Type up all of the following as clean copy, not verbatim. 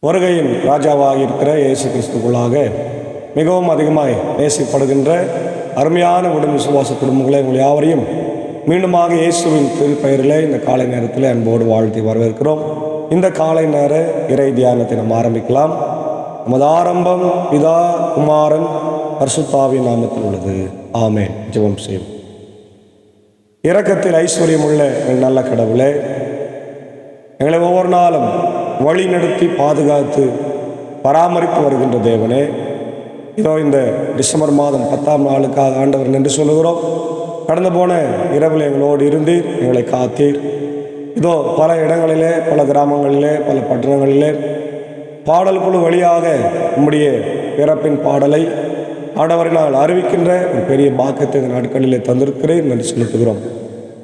வருகையின் ராஜாவாக இருக்கிற இயேசு கிறிஸ்துக்குள்ளாக மிகவும் அதிகமாய் நேசிப்படுகின்ற அருமையான உடன் விசுவாச குடும்பங்களை உங்கள் யாவரையும் மீண்டுமாக இயேசுவின் திருப்பெயரில் இந்த காலை நேரத்தில் அன்போடு வாழ்த்தி வரவேற்கிறோம். இந்த காலை நேர இறை தியானத்தை நாம் ஆரம்பிக்கலாம். நமது ஆரம்பம் பிதா குமாரன் பரிசுத்தாவின் நாமத்தில் உள்ளது. ஆமேன். ஜெபம் செய்வோம். இரக்கத்தில் ஐஸ்வர்யம் உள்ள நல்ல கடவுளே, எங்களை ஒவ்வொரு நாளும் வழி நடத்தி பாதுகாத்து பராமரித்து வருகின்ற தேவனே, இதோ இந்த டிசம்பர் மாதம் 10ஆம் நாளுக்காக ஆண்டவர் நன்றி சொல்லுகிறோம். கடந்து போன இரவில் எங்களோடு இருந்து எங்களை காத்தீர். இதோ பல இடங்களிலே, பல கிராமங்களிலே, பல பட்டணங்களிலே பாடல் குழு வழியாக உம்முடைய பிறப்பின் பாடலை ஆண்டவரினால் அறிவிக்கின்ற ஒரு பெரிய பாக்கியத்தை இந்த நாட்களிலே தந்திருக்கிறேன் என்று செலுத்துகிறோம்.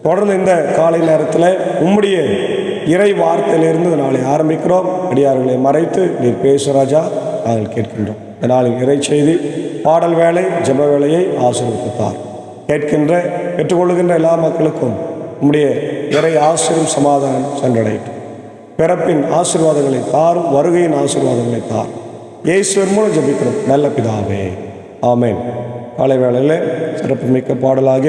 தொடர்ந்து இந்த காலை நேரத்தில் உம்முடைய இறை வார்த்தையிலிருந்து நாளை ஆரம்பிக்கிறோம். அடியார்களை மறைத்து நீர் பேசுராஜா நாங்கள் கேட்கின்றோம். இந்த நாளின் இறை செய்தி பாடல் வேலை ஜெப வேலையை ஆசீர்வதித்தார். கேட்கின்ற பெற்றுக்கொள்ளுகின்ற எல்லா மக்களுக்கும் உம்முடைய இறை ஆசீர்வாதம் சமாதானம் சென்றடையட்டும். பிறப்பின் ஆசீர்வாதங்களை தாரும், வருகையின் ஆசீர்வாதங்களை தார். இயேசுவின் மூலம் ஜெபிக்கிறோம் நல்ல பிதாவே, ஆமேன். காலை வேளையில் சிறப்புமிக்க பாடலாக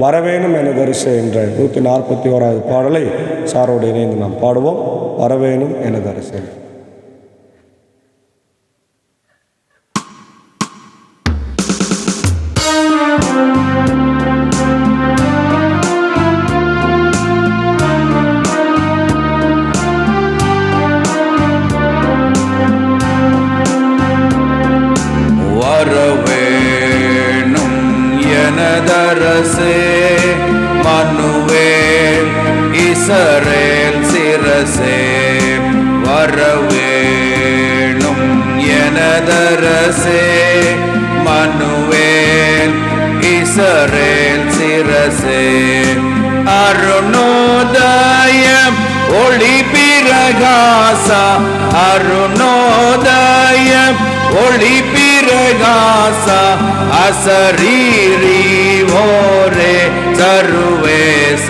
வரவேணும் என தரிசு என்ற 141வது பாடலை சாரோடு இணைந்து நாம் பாடுவோம். வரவேணும் என தரிசு. மனுவேல் இஸ்ரவேல் சிரசே வரவேணும் எனதரசே, மனுவேல் இஸ்ரவேல் சிரசே அருணோதயம் ஒளி பிரகாச, அருணோதயம் ஒளி பிரகாச அசரீரி ஓரே சர்வேச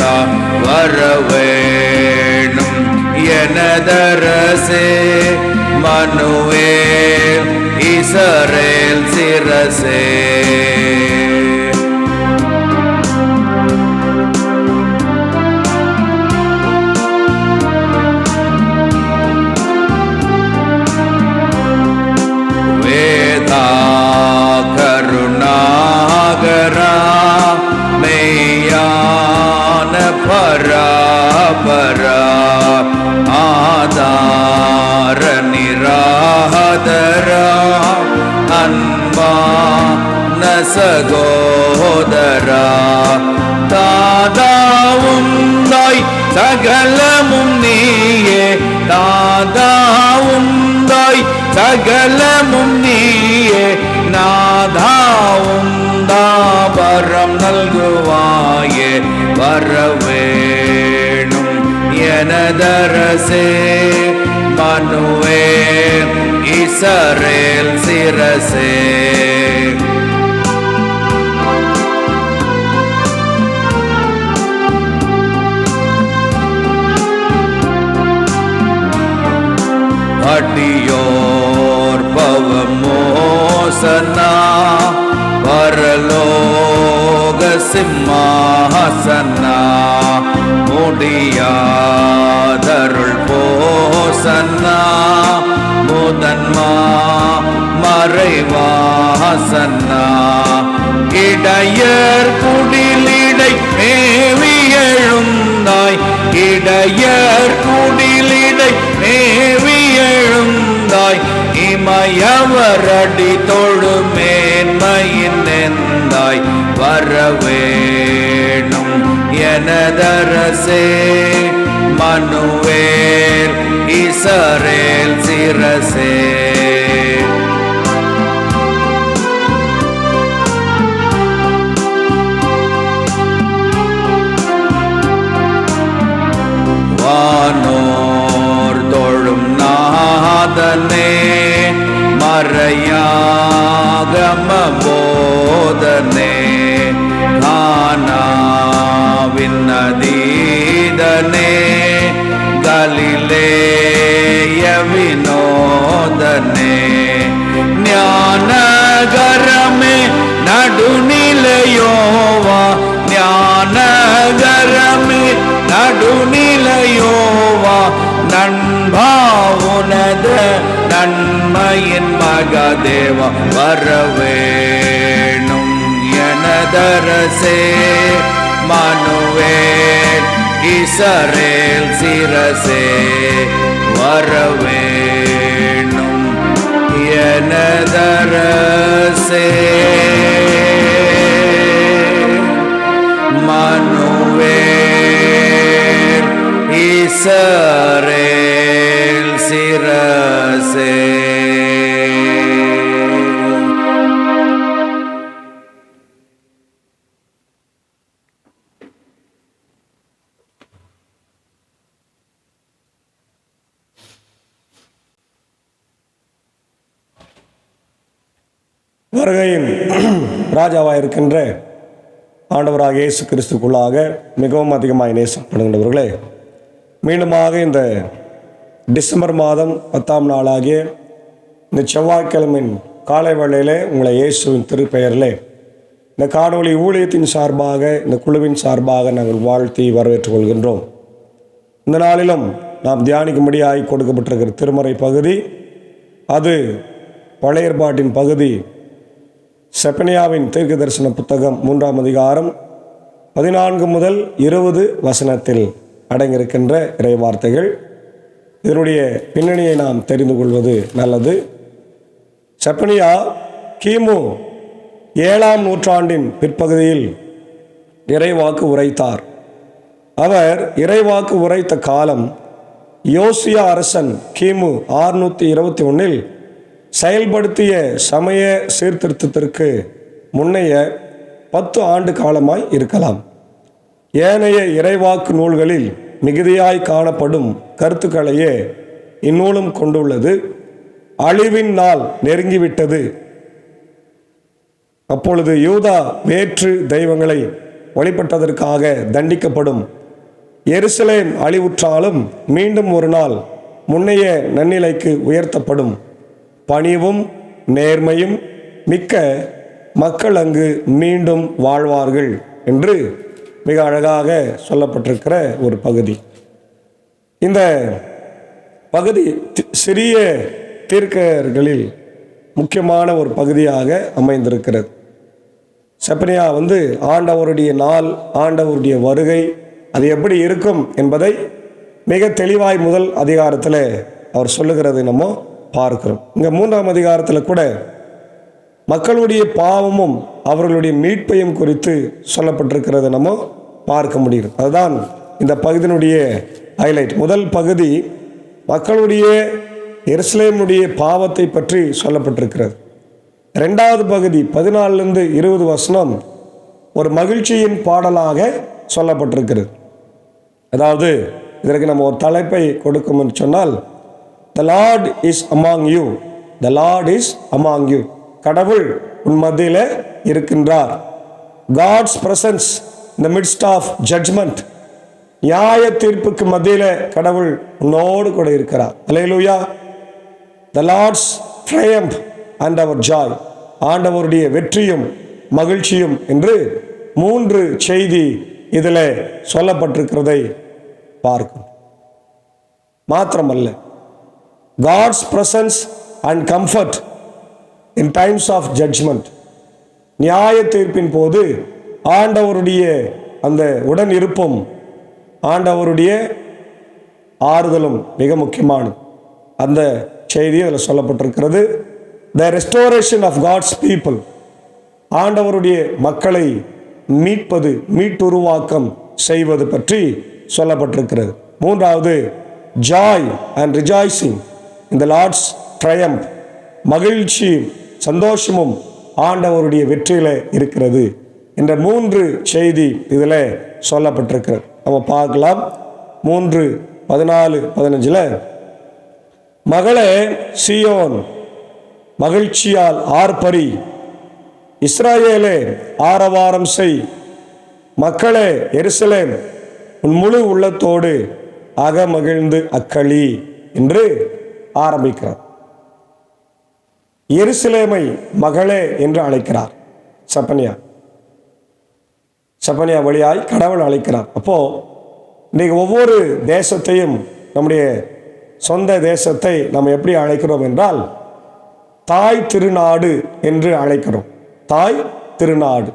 வரவேணும் எனதரசே, மனுவேல் இஸ்ரவேல் சிரசே. பராபரா ஆதார நிராதரா அன்பான சகோதரா, தாதாவுந்தாய் சகலமும் நீயே, தாதாவுந்தாய் சகலமும் நீயே, நாதாவுந்தாபரம் நல்குவாயே வரவேணும் எனதரசே, மனுவேல் இஸ்ரவேல் சிரசே. அடியோர் பவமோசனா பரலோக சிம்மாசனா, முடியாதருள் போசனா முதன்மா மறைவாசனா, இடையர் குடிலிடை மேவி எழுந்தாய், இடையர் குடிலிடை மேவி எழுந்தாய், இமயவரடி தொழுமேன்மையின் நெந்தாய் வரவேணும் எனதரசே, மனுவேல் இஸ்ரவேல் சிரசே. வானோர் தொழும் நாதனே, மறையாகம போதனே, கானாவின் அதீதனே, கலிலேய வினோதனே, யோவா நண்பா உனது நன்மையின் மகாதேவா வரவேணும் எனதரசே மனுவேல் இஸ்ரவேல் சிரசே வரவேணும் எனதரசே மனுவேல் இஸ்ரவேல் சிரசே. வருகையின் ராஜாவாக இருக்கின்ற ஆண்டவராக இயேசு கிறிஸ்துக்குள்ளாக மிகவும் அதிகமாக நேசப்படுகின்றவர்களே, மீண்டுமாக இந்த டிசம்பர் மாதம் 10ஆம் நாளாகிய இந்த செவ்வாய்க்கிழமையின் காலை வேளையிலே உங்களை இயேசுவின் திருப்பெயரிலே இந்த காணொளி ஊழியத்தின் சார்பாக இந்த குழுவின் சார்பாக நாங்கள் வாழ்த்தி வரவேற்றுக் கொள்கின்றோம். இந்த நாளிலும் நாம் தியானிக்கும்படியாய் கொடுக்கப்பட்டிருக்கிற திருமறை பகுதி, அது பழைய ஏற்பாட்டின் பகுதி செப்பனியாவின் தீர்க்க தரிசன புத்தகம் 3ஆம் அதிகாரம் 14 முதல் 20 வசனத்தில் அடங்கியிருக்கின்ற இறைவார்த்தைகள். இதனுடைய பின்னணியை நாம் தெரிந்து கொள்வது நல்லது. செப்பனியா கிமு 7ஆம் நூற்றாண்டின் பிற்பகுதியில் இறைவாக்கு உரைத்தார். அவர் இறைவாக்கு உரைத்த காலம் யோசியா அரசன் கிமு 621 செயல்படுத்திய சமய சீர்திருத்தத்திற்கு முன்னைய 10 ஆண்டு காலமாய் இருக்கலாம். ஏனைய இறைவாக்கு நூல்களில் மிகுதியாய் காணப்படும் கருத்துக்களையே இந்நூலும் கொண்டுள்ளது. அழிவின் நாள் நெருங்கிவிட்டது. அப்பொழுது யூதா வேற்று தெய்வங்களை வழிபட்டதற்காக தண்டிக்கப்படும். எருசலேம் அழிவுற்றாலும் மீண்டும் ஒரு நாள் முன்னைய நன்னிலைக்கு உயர்த்தப்படும். பணிவும் நேர்மையும் மிக்க மக்கள் அங்கு மீண்டும் வாழ்வார்கள் என்று மிக அழகாக சொல்லப்பட்டிருக்கிற ஒரு பகுதி. இந்த பகுதி சிறிய தீர்க்கர்களில் முக்கியமான ஒரு பகுதியாக அமைந்திருக்கிறது. செப்பனியா ஆண்டவருடைய நாள், ஆண்டவருடைய வருகை அது எப்படி இருக்கும் என்பதை மிக தெளிவாய் முதல் அதிகாரத்தில் அவர் சொல்லுகிறது நம்ம பார்க்கிறோம். இங்கே 3ஆம் அதிகாரத்தில் கூட மக்களுடைய பாவமும் அவர்களுடைய மீட்பையும் குறித்து சொல்லப்பட்டிருக்கிறது நம்ம பார்க்க முடியும். அதுதான் இந்த பகுதியினுடைய ஹைலைட். முதல் பகுதி மக்களுடைய எருசலேமுடைய பாவத்தை பற்றி சொல்லப்பட்டிருக்கிறது. 2வது பகுதி 14லிருந்து 20 வசனம் ஒரு மகிழ்ச்சியின் பாடலாக சொல்லப்பட்டிருக்கிறது. அதாவது இதற்கு நம்ம ஒரு தலைப்பை கொடுக்கும் என்று சொன்னால், The Lord is among you. The Lord is among you. கடவுள் உன் மத்தியில் இருக்கின்றார். God's presence in the midst of judgment. நியாய தீர்ப்புக்கு மத்தியில் கடவுள் உன்னோடு கூட இருக்கிறார். அல்லேலூயா. The Lord's triumph and our joy. ஆண்டவருடைய வெற்றியும் மகிழ்ச்சியும் என்று 3 செய்தி இதில் சொல்லப்பட்டிருக்கிறதை பார்க்கும். மாத்திரமல்ல, God's presence and comfort in times of judgment. நியாய தீர்ப்பின் போது ஆண்டவருடைய அந்த உடன் இருப்பும் ஆண்டவருடைய ஆறுதலும் மிக முக்கியமானது. அந்த செய்தி அதில் சொல்லப்பட்டிருக்கிறது. The restoration of God's people. ஆண்டவருடைய மக்களை மீட்பது, மீட்டுருவாக்கம் செய்வது பற்றி சொல்லப்பட்டிருக்கிறது. 3வது joy and rejoicing in the Lord's triumph. மகிழ்ச்சி சந்தோஷமும் ஆண்டவருடைய வெற்றியில் இருக்கிறது என்ற 3 செய்தி இதில் சொல்லப்பட்டிருக்கிறது. நம்ம பார்க்கலாம். 3:14-15 மகளே சீயோன் மகிழ்ச்சியால் ஆர்ப்பரி, இஸ்ராயேலே ஆரவாரம் செய், மக்களே எருசலேம் உன் முழு உள்ளத்தோடு அகமகிழ்ந்து அக்களி என்று ஆரம்பிக்கிறார். எருசலேமை மகளே என்று அழைக்கிறார் செப்பனியா வழியாய் கடவுள் அழைக்கிறார். அப்போ இன்றைக்கு ஒவ்வொரு தேசத்தையும், நம்முடைய சொந்த தேசத்தை நாம் எப்படி அழைக்கிறோம் என்றால் தாய் திருநாடு என்று அழைக்கிறோம். தாய் திருநாடு.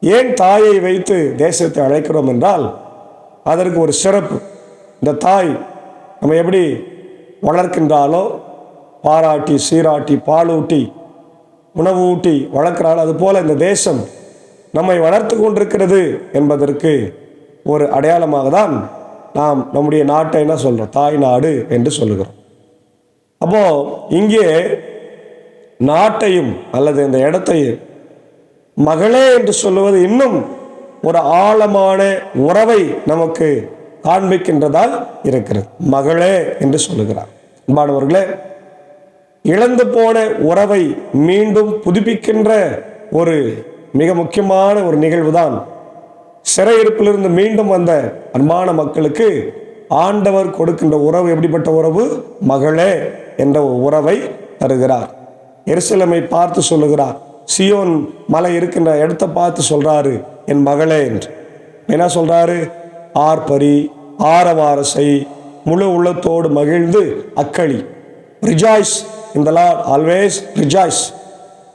ஏன் தாயை வைத்து தேசத்தை அழைக்கிறோம் என்றால் அதற்கு ஒரு சிறப்பு. இந்த தாய் நம்ம எப்படி வளர்க்கின்றாலோ, பாராட்டி சீராட்டி பாலூட்டி உணவு ஊட்டி வளர்க்கிறாள், அதுபோல் இந்த தேசம் நம்மை வளர்த்து கொண்டிருக்கிறது என்பதற்கு ஒரு அடையாளமாக தான் நாம் நம்முடைய நாட்டை என்ன சொல்கிறோம், தாய் நாடு என்று சொல்லுகிறோம். அப்போது இங்கே நாட்டையும் அல்லது இந்த இடத்தையும் மகளே என்று சொல்லுவது இன்னும் ஒரு ஆழமான உறவை நமக்கு காண்பிக்கின்றதால் இருக்கிறது. மகளே என்று சொல்லுகிறார். அன்பானவர்களே, இழந்து போன உறவை மீண்டும் புதுப்பிக்கின்ற ஒரு மிக முக்கியமான ஒரு நிகழ்வு தான் சிறையிருப்பிலிருந்து மீண்டும் வந்த அன்பான மக்களுக்கு ஆண்டவர் கொடுக்கின்ற உறவு. எப்படிப்பட்ட உறவு? மகளே என்ற ஒரு உறவை தருகிறார். எருசலேமை பார்த்து சொல்லுகிறார், சியோன் மலை இருக்கின்ற இடத்தை பார்த்து சொல்றாரு, என் மகளே என்று. என்ன சொல்றாரு? ஆர்ப்பரி, ஆரவாரசை, முழு உள்ளத்தோடு மகிழ்ந்து அக்களி. Rejoice in the Lord, always rejoice.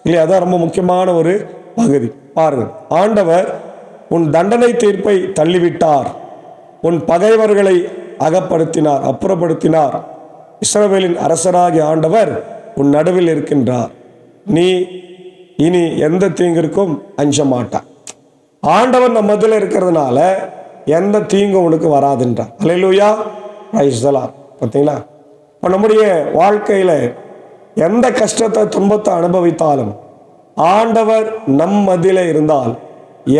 இல்லையா? அதான் ரொம்ப முக்கியமான ஒரு பகுதி. பாருங்கள், ஆண்டவர் உன் தண்டனை தீர்ப்பை தள்ளிவிட்டார், உன் பகைவர்களை அகப்படுத்தினார், அப்புறப்படுத்தினார். இஸ்ரவேலின் அரசராகிய ஆண்டவர் உன் நடுவில் இருக்கின்றார், நீ இனி எந்த தீங்கிற்கும் அஞ்ச மாட்டார். ஆண்டவர் நம்ம மத்தியில் இருக்கிறதுனால எந்த தீங்கும் உனக்கு வராதுன்றார். அல்லேலூயா, பிரைஸ் தி லார்ட். பார்த்தீங்களா? இப்போ நம்முடைய வாழ்க்கையில் எந்த கஷ்டத்தை துன்பத்தை அனுபவித்தாலும் ஆண்டவர் நம் மத்தியில் இருந்தால்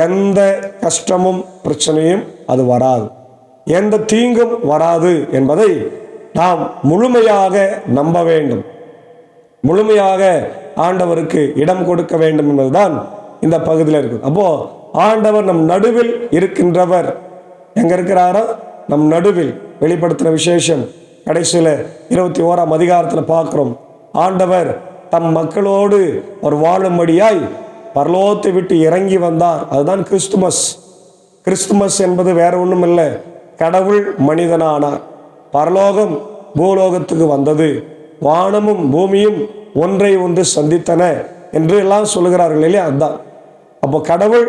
எந்த கஷ்டமும் பிரச்சனையும் அது வராது, எந்த தீங்கும் வராது என்பதை நாம் முழுமையாக நம்ப வேண்டும். முழுமையாக ஆண்டவருக்கு இடம் கொடுக்க வேண்டும் என்பதுதான் இந்த பகுதியில் இருக்குது. அப்போ ஆண்டவர் நம் நடுவில் இருக்கின்றவர். எங்க இருக்கிறாரோ? நம் நடுவில். வெளிப்படுத்தின விசேஷம் கடைசியில் 21ஆம் அதிகாரத்தில் பார்க்கிறோம். ஆண்டவர் தம் மக்களோடு ஒரு வாழும்படியாய் பரலோகத்தை விட்டு இறங்கி வந்தார். அதுதான் கிறிஸ்துமஸ். கிறிஸ்துமஸ் என்பது வேற ஒன்றும் இல்லை, கடவுள் மனிதனானார், பரலோகம் பூலோகத்துக்கு வந்தது, வானமும் பூமியும் ஒன்றை ஒன்று சந்தித்தன என்று எல்லாம் சொல்லுகிறார்கள் இல்லையா? அதுதான். அப்போ கடவுள்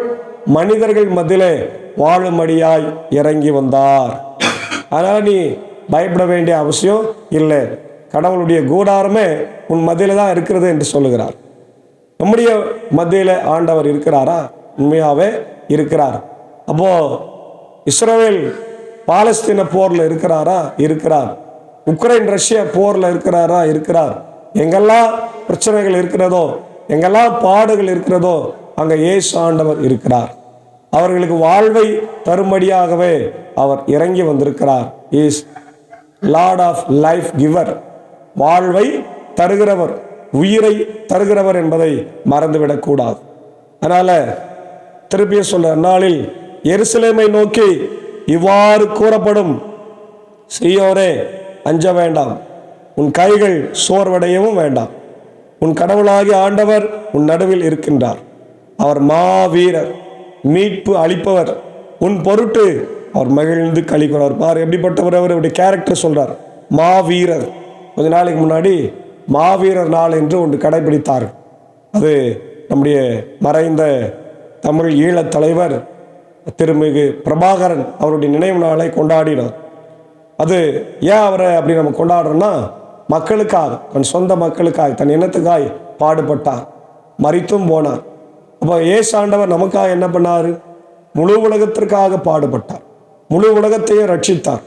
மனிதர்கள் மத்தியிலே வாழும்படியாய் இறங்கி வந்தார். அதனால் நீ பயப்பட வேண்டிய அவசியம் இல்லை. கடவுளுடைய கூடாரமே உன் மத்தியில தான் இருக்கிறது என்று சொல்லுகிறார். நம்முடைய மத்தியில ஆண்டவர் இருக்கிறாரா? உண்மையாவே இருக்கிறார். அப்போ இஸ்ரவேல் பாலஸ்தீன போர்ல இருக்கிறாரா? இருக்கிறார். உக்ரைன் ரஷ்யா போர்ல இருக்கிறாரா? இருக்கிறார். எங்கெல்லாம் பிரச்சனைகள் இருக்கிறதோ, எங்கெல்லாம் பாடுகள் இருக்கிறதோ, அங்க இயேசு ஆண்டவர் இருக்கிறார். அவர்களுக்கு வாழ்வை தரும்படியாகவே அவர் இறங்கி வந்திருக்கிறார். Is lord of life giver. வாழ்வை தருகிறவர், உயிரை தருகிறவர் என்பதை மறந்துவிடக்கூடாது. அதனால திருப்பிய சொல்ற நாளில் எருசலேமை நோக்கி இவ்வாறு கூறப்படும், சீயோனே அஞ்ச வேண்டாம், உன் கைகள் சோர்வடையவும் வேண்டாம், உன் கடவுளாகிய ஆண்டவர் உன் நடுவில் இருக்கின்றார். அவர் மாவீரர், மீட்பு அளிப்பவர், உன் பொருட்டு அவர் மகிழ்ந்து கழிக்கிறார். பார் எப்படிப்பட்டவர் அவருடைய கேரக்டர் சொல்றார். மாவீரர். கொஞ்ச நாளைக்கு முன்னாடி மாவீரர் நாள் என்று ஒன்று கடைபிடித்தார். அது நம்முடைய மறைந்த தமிழ் ஈழத் தலைவர் திருமிகு பிரபாகரன் அவருடைய நினைவு நாளை கொண்டாடினார். அது ஏன் அவரை அப்படி நம்ம கொண்டாடுறோம்னா, மக்களுக்காக, தன் சொந்த மக்களுக்காக, தன் இனத்துக்காய் பாடுபட்டார், மரித்தும் போனார். அப்போ இயேசு ஆண்டவர் நமக்காக என்ன பண்ணார்? முழு உலகத்திற்காக பாடுபட்டார், முழு உலகத்தையும் ரட்சித்தார்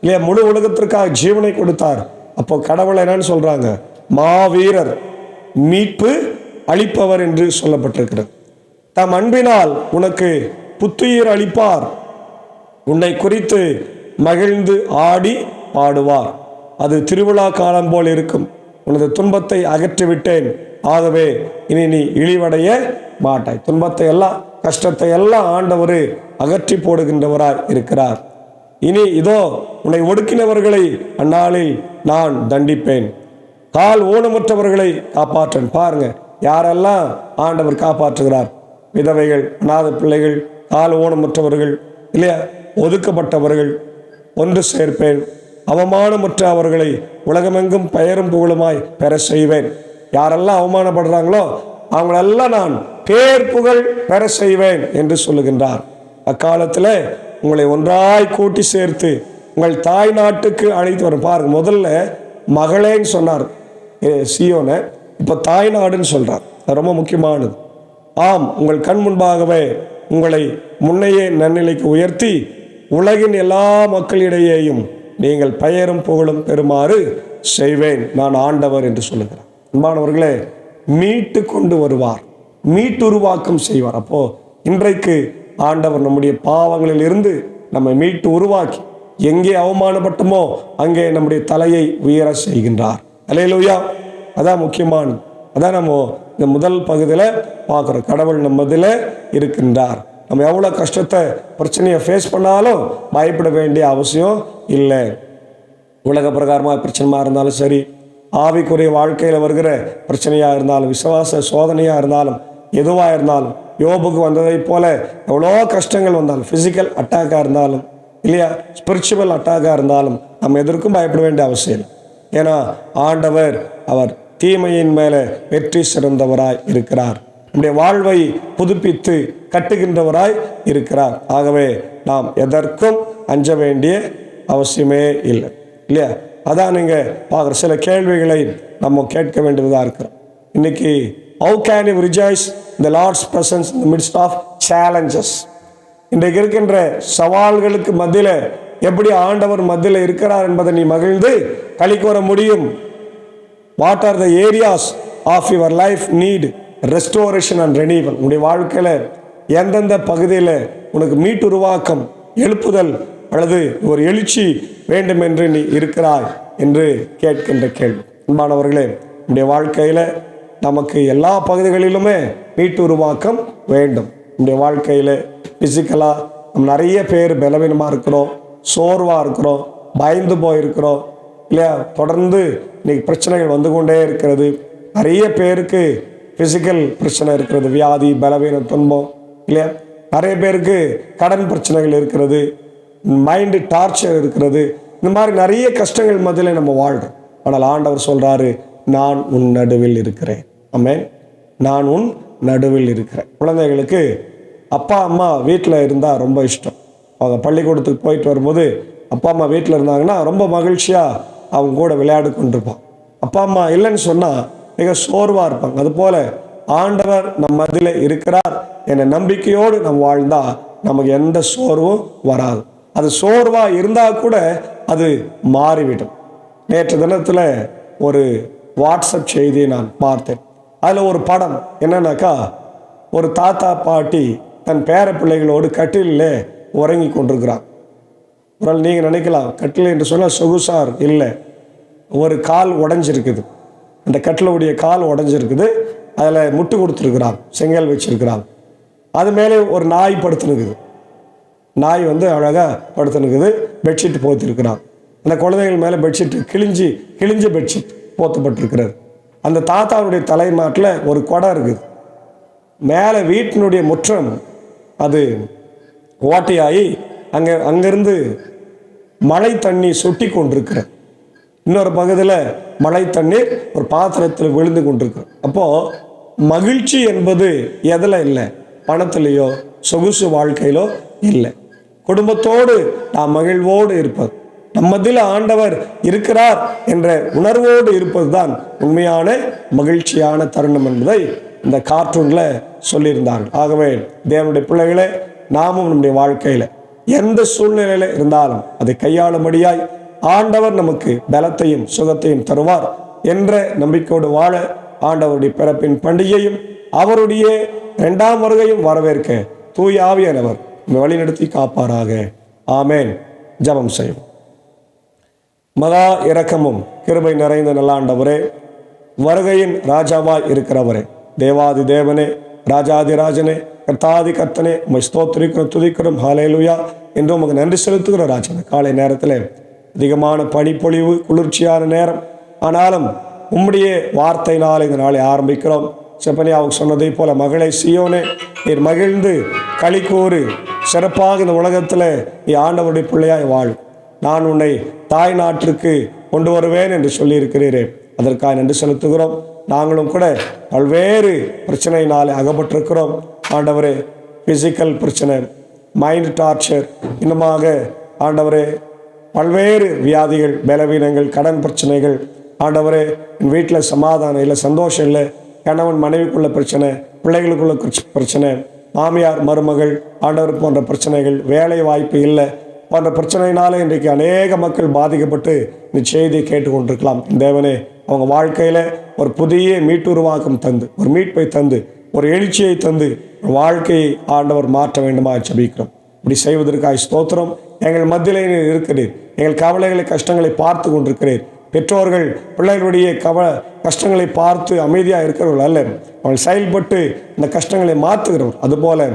இல்லையா? முழு உலகத்திற்காக ஜீவனை கொடுத்தார். அப்போ கடவுளை என்னன்னு சொல்றாங்க? மாவீரர், மீட்பு அளிப்பவர் என்று சொல்லப்பட்டிருக்கிறது. தம் அன்பினால் உனக்கு புத்துயிர் அளிப்பார், உன்னை குறித்து மகிழ்ந்து ஆடி பாடுவார். அது திருவிழா காலம் போல் இருக்கும். உனது துன்பத்தை அகற்றிவிட்டேன், ஆகவே இனி நீ இழிவடைய மாட்டாய். துன்பத்தை எல்லாம், கஷ்டத்தை எல்லாம் ஆண்டவர் அகற்றி போடுகின்றவராய் இருக்கிறார். இனி இதோ உன்னை ஒடுக்கினவர்களை அந்நாளில் நான் தண்டிப்பேன், கால் ஊனமற்றவர்களை காப்பாற்றேன். பாருங்க யாரெல்லாம் ஆண்டவர் காப்பாற்றுகிறார். விதவைகள், அநாத பிள்ளைகள், கால் ஊனமற்றவர்கள் இல்லையா? ஒதுக்கப்பட்டவர்கள் ஒன்று சேர்ப்பேன். அவமானமுற்ற அவர்களை உலகமெங்கும் பெயரும் புகழுமாய் பெற செய்வேன். யாரெல்லாம் அவமானப்படுறாங்களோ அவங்களெல்லாம் நான் பேர் புகழ் பெற செய்வேன் என்று சொல்லுகின்றார். அக்காலத்தில் உங்களை ஒன்றாய் கூட்டி சேர்த்து உங்கள் தாய் நாட்டுக்கு அழைத்து வரும். பாருங்க, முதல்ல மகளேன்னு சொன்னார் சீயோனை, இப்போ தாய் நாடுன்னு சொல்றார். அது ரொம்ப முக்கியமானது. ஆம், உங்கள் கண் முன்பாகவே உங்களை முன்னையே நன்னிலைக்கு உயர்த்தி உலகின் எல்லா மக்களிடையேயும் நீங்கள் பெயரும் புகழும் பெறுமாறு செய்வேன், நான் ஆண்டவர் என்று சொல்லுகிறார். அன்பானவர்களே, மீட்டு கொண்டு வருவார், மீட்டுருவாக்கம் செய்வார். அப்போ இன்றைக்கு ஆண்டவர் நம்முடைய பாவங்களில் இருந்து நம்மை மீட்டு உருவாக்கி எங்கே அவமானப்பட்டமோ அங்கே நம்முடைய தலையை உயர செய்கின்றார். அல்லேலூயா. அதான் முக்கியமானது. அதான் நம்ம இந்த முதல் பகுதியில் பார்க்குறோம். கடவுள் நம்மதில் இருக்கின்றார். நம்ம எவ்வளோ கஷ்டத்தை பிரச்சனையை ஃபேஸ் பண்ணாலும் பயப்பட வேண்டிய அவசியம் இல்லை. உலக பிரகாரமாக பிரச்சனையாக இருந்தாலும் சரி, ஆவிக்குரிய வாழ்க்கையில் வருகிற பிரச்சனையாக இருந்தாலும், விசுவாச சோதனையாக இருந்தாலும், எதுவாக இருந்தாலும், யோபுக்கு வந்ததை போல எவ்வளோ கஷ்டங்கள் வந்தாலும், ஃபிசிக்கல் அட்டாக்காக இருந்தாலும் இல்லையா, ஸ்பிரிச்சுவல் அட்டாக்காக இருந்தாலும் நம்ம எதற்கும் பயப்பட வேண்டிய அவசியம் இல்லை. ஏன்னா ஆண்டவர் அவர் தீமையின் மேலே வெற்றி சிறந்தவராய் இருக்கிறார். நம்முடைய வாழ்வை புதுப்பித்து கட்டுகின்றவராய் இருக்கிறார். ஆகவே நாம் எதற்கும் அஞ்ச வேண்டிய அவசியமே இல்லை, இல்லையா? அதான் நீங்கள் பார்க்குற சில கேள்விகளை நம்ம கேட்க வேண்டியதாக இருக்கிறோம். இன்னைக்கு how can you rejoice in the Lord's presence in the midst of challenges? இன்றைக்கு இருக்கின்ற சவால்களுக்கு மத்தியில் எப்படி ஆண்டவர் மத்தியில் இருக்கிறார் என்பதை நீ மகிழ்ந்து களி கூற முடியும். What are the areas of your life need restoration and renewal? உன்னுடைய வாழ்க்கையில் எந்தெந்த பகுதியில் உனக்கு மீட்டுருவாக்கம், எழுப்புதல் அல்லது ஒரு எழுச்சி வேண்டும் என்று நீ இருக்கிறாய் என்று கேட்கின்ற கேள்வி. அன்பானவர்களே, நம்முடைய வாழ்க்கையில் நமக்கு எல்லா பகுதிகளிலுமே மீட்டுருவாக்கம் வேண்டும். நம்முடைய வாழ்க்கையில் ஃபிசிக்கலாக நம்ம நிறைய பேர் பலவீனமாக இருக்கிறோம், சோர்வாக இருக்கிறோம், பயந்து போயிருக்கிறோம், இல்லையா? தொடர்ந்து இன்னைக்கு பிரச்சனைகள் வந்து கொண்டே இருக்கிறது. நிறைய பேருக்கு ஃபிசிக்கல் பிரச்சனை இருக்கிறது, வியாதி, பலவீனம், துன்பம், இல்லையா? நிறைய பேருக்கு கடன் பிரச்சனைகள் இருக்கிறது, மைண்டு டார்ச்சர் இருக்கிறது. இந்த மாதிரி நிறைய கஷ்டங்கள் மத்தியில் நம்ம வாழ்கிறோம். ஆனால் ஆண்டவர் சொல்கிறாரு, நான் உன் நடுவில் இருக்கிறேன். ஆமென். நான் உன் நடுவில் இருக்கிறேன். குழந்தைகளுக்கு அப்பா அம்மா வீட்டில் இருந்தால் ரொம்ப இஷ்டம். அவங்க பள்ளிக்கூடத்துக்கு போயிட்டு வரும்போது அப்பா அம்மா வீட்டில் இருந்தாங்கன்னா ரொம்ப மகிழ்ச்சியாக அவங்க கூட விளையாடு கொண்டிருப்பான். அப்பா அம்மா இல்லைன்னு சொன்னால் மிக சோர்வாக இருப்பாங்க. அதுபோல் ஆண்டவர் நம்ம மத்தியில் இருக்கிறார் என்ற நம்பிக்கையோடு நம்ம வாழ்ந்தால் நமக்கு எந்த சோர்வும் வராது. அது சோர்வாக இருந்தால் கூட அது மாறிவிடும். நேற்று தினத்தில் ஒரு வாட்ஸ்அப் செய்தியை நான் பார்த்தேன். அதில் ஒரு படம் என்னன்னாக்கா, ஒரு தாத்தா பாட்டி தன் பேர பிள்ளைகளோடு கட்டிலில் உறங்கி கொண்டிருக்கிறான். ஒரு நீங்கள் நினைக்கலாம், கட்டில் என்று சொன்னால் சொகுசார் இல்லை, ஒரு கால் உடஞ்சிருக்குது, அந்த கட்டிலுடைய கால் உடஞ்சிருக்குது, அதில் முட்டு கொடுத்துருக்குறான், செங்கல் வச்சிருக்கிறான். அது மேலே ஒரு நாய் படுத்துனுக்குது. நாய் அழகாக படுத்துனுக்குது, பெட்ஷீட் போத்திருக்கிறான். அந்த குழந்தைகள் மேலே பெட்ஷீட் கிழிஞ்ச பெட்ஷீட் போத்தப்பட்டிருக்கிறது. அந்த தாத்தாவுடைய தலைமாட்டில் ஒரு குடம் இருக்குது. மேலே வீட்டினுடைய முற்றம் அது ஓட்டையாகி அங்கேருந்து மழை தண்ணி சொட்டி கொண்டிருக்கிறது. இன்னொரு பகுதியில் மழை தண்ணீர் ஒரு பாத்திரத்தில் விழுந்து கொண்டிருக்கு. அப்போது மகிழ்ச்சி என்பது எதில் இல்லை? பணத்திலேயோ சொகுசு வாழ்க்கையிலோ இல்லை. குடும்பத்தோடு நாம் மகிழ்வோடு இருப்பது, நம்மதில் ஆண்டவர் இருக்கிறார் என்ற உணர்வோடு இருப்பது தான் உண்மையான மகிழ்ச்சியான தருணம் என்பதை இந்த கார்ட்டூனில் சொல்லியிருந்தார்கள். ஆகவே தேவனுடைய பிள்ளைகளே, நாமும் நம்முடைய வாழ்க்கையில் எந்த சூழ்நிலையில் இருந்தாலும் அதை கையாளும்படியாய் ஆண்டவர் நமக்கு பலத்தையும் சுகத்தையும் தருவார் என்ற நம்பிக்கையோடு வாழ ஆண்டவருடைய பிறப்பின் பண்டிகையும் அவருடைய 2ஆம் வருகையும் வரவேற்க தூய ஆவியானவர் வழிநடத்தி காப்பாராக. ஆமேன். ஜெபம் செய்வோம். மகா இரக்கமும் கிருபை நிறைந்த நல்லாண்டவரே, வருகையின் ராஜாவாய் இருக்கிறவரே, தேவாதி தேவனே, ராஜாதி ராஜனே, கர்த்தாதி கர்த்தனே, உம்மை ஸ்தோத்திரிக்கிறோம், துதிக்கிறோம். ஹல்லேலூயா என்று உமக்கு நன்றி செலுத்துகிற ராஜனே. காலை நேரத்தில் அதிகமான பனிப்பொழிவு, குளிர்ச்சியான நேரம், ஆனாலும் உம்முடைய வார்த்தையினால் இந்த நாளை ஆரம்பிக்கிறோம். செப்பனியாவுக்கு சொன்னதை போல, மகளை சீயோனே நீர் மகிழ்ந்து களி கூறு, சிறப்பாக இந்த உலகத்தில் நீ ஆண்டவருடைய பிள்ளையாய் வாழ், நான் உன்னை தாய் நாட்டிற்கு கொண்டு வருவேன் என்று சொல்லியிருக்கிறீரே, அதற்காக நன்றி செலுத்துகிறோம். நாங்களும் கூட பல்வேறு பிரச்சனையினாலே அகப்பட்டிருக்கிறோம் ஆண்டவரே. ஃபிசிக்கல் பிரச்சனை, மைண்ட் டார்ச்சர், இன்னுமாக ஆண்டவரே பல்வேறு வியாதிகள், பலவீனங்கள், கடன் பிரச்சனைகள் ஆண்டவரே. என் வீட்டில் சமாதானம் இல்லை, சந்தோஷம் இல்லை, கணவன் மனைவிக்குள்ள பிரச்சனை, பிள்ளைகளுக்குள்ள பிரச்சனை, மாமியார் மருமகள் ஆண்டவர் போன்ற பிரச்சனைகள், வேலை வாய்ப்பு இல்லை போன்ற பிரச்சனையினாலே இன்றைக்கு அநேக மக்கள் பாதிக்கப்பட்டு இந்த செய்தியை கேட்டுக்கொண்டிருக்கலாம். தேவனே அவங்க வாழ்க்கையில் ஒரு புதிய மீட்டுருவாக்கம் தந்து, ஒரு மீட்பை தந்து, ஒரு எழுச்சியை தந்து வாழ்க்கையை ஆண்டவர் மாற்ற வேண்டுமா ஜெபிக்கிறோம். இப்படி செய்வதற்காக ஸ்தோத்திரம். எங்கள் மத்தியிலே இருக்கிறீர், எங்கள் கவலைகளை கஷ்டங்களை பார்த்து கொண்டிருக்கிறீர். பெற்றோர்கள் பிள்ளைகளுடைய கஷ்டங்களை பார்த்து அமைதியாக இருக்கிறவர்கள் அல்ல, அவர்கள் செயல்பட்டு இந்த கஷ்டங்களை மாற்றுகிறவர். அதுபோல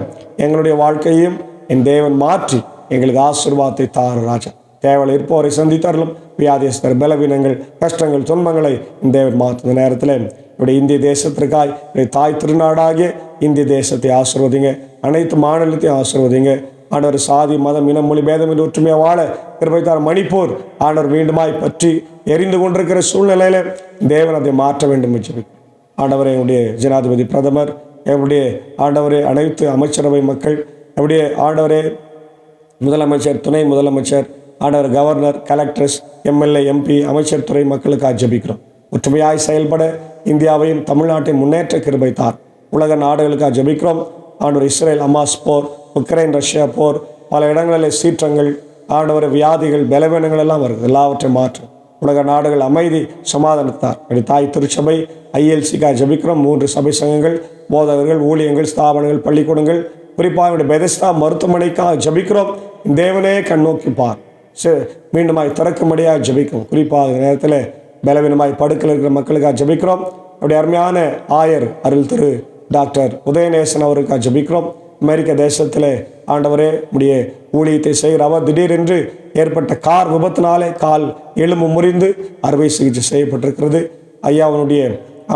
எங்களுடைய வாழ்க்கையும் என் தேவன் மாற்றி எங்களுக்கு ஆசீர்வாதத்தை தாரு ராஜா. தேவையில் இருப்பவரை சந்தித்தார்களும் வியாதியஸ்தர், பலவீனங்கள், கஷ்டங்கள், துன்பங்களை இந்த தேவன் மாற்றுற நேரத்தில் இப்படி இந்திய தேசத்திற்காய் தாய் திருநாடாகிய இந்திய தேசத்தை ஆசீர்வதிங்க, அனைத்து மாநிலத்தையும் ஆசீர்வதிங்க ஆண்டவர். சாதி மதம் இனம் மொழி பேதம் என்று ஒற்றுமையாக வாழ கிருபைத்தார். மணிப்பூர் ஆண்டவர் மீண்டுமாய் பற்றி எரிந்து கொண்டிருக்கிற சூழ்நிலையில் தேவன் அதை மாற்ற வேண்டும் என்று ஆண்டவரே. என்னுடைய ஜனாதிபதி பிரதமர், என்னுடைய ஆண்டவரே அனைத்து அமைச்சரவை மக்கள், என்னுடைய ஆண்டவரே முதலமைச்சர், துணை முதலமைச்சர், ஆண்டவர் கவர்னர், கலெக்டர்ஸ், எம்எல்ஏ, எம்பி, அமைச்சர் துறை மக்களுக்காக ஜெபிக்கிறோம். ஒற்றுமையாய் செயல்பட இந்தியாவையும் தமிழ்நாட்டையும் முன்னேற்ற கிருபைத்தார். உலக நாடுகளுக்காக ஜெபிக்கிறோம் ஆண்டவர். இஸ்ரேல் ஹமாஸ் போர், உக்ரைன் ரஷ்யா போர், பல இடங்களில் சீற்றங்கள் ஆண்டவர், வியாதிகள், பலவீனங்கள் எல்லாம் வருது. எல்லாவற்றையும் மாற்றும் உலக நாடுகள் அமைதி சமாதானத்தார். இப்படி தாய் திருச்சபை ILCக்காக ஜெபிக்கிறோம். 3 சபை சங்கங்கள், போதகர்கள், ஊழியங்கள், ஸ்தாபனங்கள், பள்ளிக்கூடங்கள், குறிப்பாக பெதெஸ்தா மருத்துவமனைக்காக ஜெபிக்கிறோம். தேவனே கண்ணோக்கி பார், மீண்டுமாய் திறக்கும்படியாக ஜெபிக்கிறோம். குறிப்பாக நேரத்தில் பலவீனமாய் படுக்கையில் இருக்கிற மக்களுக்காக ஜெபிக்கிறோம். அப்படி அருமையான ஆயர் அருள் திரு டாக்டர் உதயநேசன் அவருக்காக ஜெபிக்கிறோம். அமெரிக்க தேசத்தில் ஆண்டவரே உடைய ஊழியத்தை செய்கிற அவர் திடீரென்று ஏற்பட்ட கார் விபத்தினாலே கால் எலும்பு முறிந்து அறுவை சிகிச்சை செய்யப்பட்டிருக்கிறது. ஐயாவனுடைய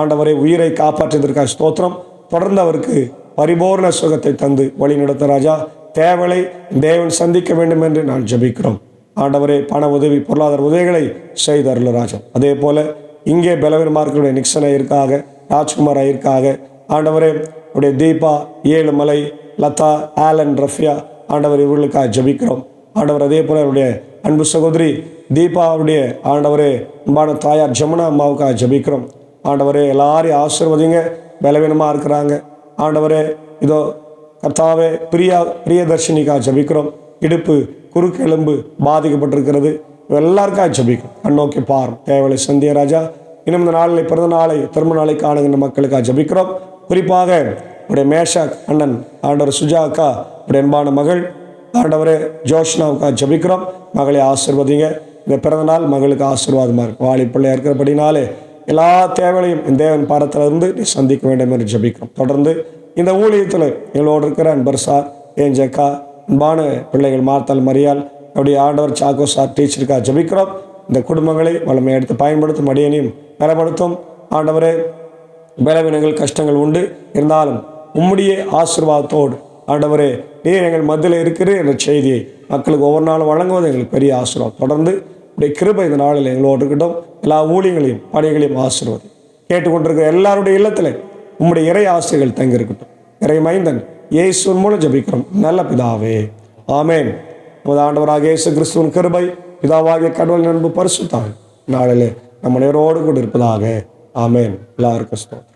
ஆண்டவரை உயிரை காப்பாற்றியதற்காக ஸ்தோத்திரம். தொடர்ந்து அவருக்கு பரிபூர்ண சுகத்தை தந்து வழி நடத்த ராஜா. தேவலை தேவன் சந்திக்க வேண்டும் என்று நான் ஜெபிக்கிறோம் ஆண்டவரே. பண உதவி, பொருளாதார உதவிகளை செய்தருள் ராஜா. அதே போல இங்கே பலவீனமார்களுடைய நிக்சன் ஐயருக்காக, ராஜ்குமார் ஐயருக்காக ஆண்டவரே, உடைய தீபா, ஏழுமலை, லதா, ஆலன், ரஃபியா ஆண்டவர் இவர்களுக்காக ஜெபிக்கிறோம் ஆண்டவர். அதே போல அவருடைய அன்பு சகோதரி தீபாவுடைய ஆண்டவரே அன்பான தாயார் ஜமுனா அம்மாவுக்காக ஜெபிக்கிறோம் ஆண்டவரே. எல்லாரையும் ஆசீர்வதிங்க. பலவீனமாக இருக்கிறாங்க ஆண்டவரே. இதோ கர்த்தாவே பிரியதர்ஷினிக்காக ஜெபிக்கிறோம். இடுப்பு குறுக்கு எலும்பு பாதிக்கப்பட்டிருக்கிறது. எல்லாருக்காக ஜெபிக்கிறோம். கண்ணோக்கி பார், தேவலை சந்திய ராஜா. இன்னும் இந்த நாளில் பிறந்த நாளை, திரும்ப நாளை காணுகின்ற மக்களுக்காக ஜெபிக்கிறோம். குறிப்பாக உடைய மேஷாக் அண்ணன் ஆண்டவர் சுஜாக்கா உடைய அன்பான மகள் ஆண்டவரே ஜோஷ்னாவுக்காக ஜெபிக்கிறோம். மகளை ஆசீர்வதிங்க. இந்த பிறந்த நாள் மகளுக்கு ஆசீர்வாதமாக இருக்கும். வாலி பிள்ளையாக இருக்கிறபடினாலே எல்லா தேவைகளையும் இந்த தேவன் பாரத்தில் இருந்து நீ சந்திக்க வேண்டும் என்று ஜெபிக்கிறோம். தொடர்ந்து இந்த ஊழியத்தில் எங்களோடு இருக்கிற அன்பர் சார், ஏஞ்சக்கா, அன்பான பிள்ளைகள் மார்த்தால் மரியால், அப்படி ஆண்டவர் சாக்கோ சார் டீச்சருக்காக ஜெபிக்கிறோம். இந்த குடும்பங்களை வளமை எடுத்து பயன்படுத்தும், அடியனையும் பலப்படுத்தும் ஆண்டவரே. பலவீனங்கள், கஷ்டங்கள் உண்டு, இருந்தாலும் உம்முடைய ஆசீர்வாதத்தோடு ஆண்டவரே நீர் எங்கள் மத்தியில் இருக்கிற என்ற செய்தியை மக்களுக்கு ஒவ்வொரு நாளும் வழங்குவது எங்களுக்கு பெரிய ஆசீர்வாதம். தொடர்ந்து உடைய கிருபை இந்த நாளில் எங்களோடு இருக்கட்டும். எல்லா ஊழியங்களையும் பணிகளையும் ஆசீர்வாதி. கேட்டுக்கொண்டிருக்கிற எல்லாருடைய இல்லத்தில் உம்முடைய இறை ஆசைகள் தங்கியிருக்கட்டும். இறை மைந்தன் இயேசுவின் மூலம் ஜெபிக்கிறோம் நல்ல பிதாவே, ஆமேன். நமது ஆண்டவராக இயேசு கிறிஸ்துவின் கிருபை, பிதாவாகிய கடவுளின் அன்பு, பரிசுத்தம் நாளிலே நம்ம நேரோடு கூட இருப்பதாக. ஆமேன். எல்லாருக்கும்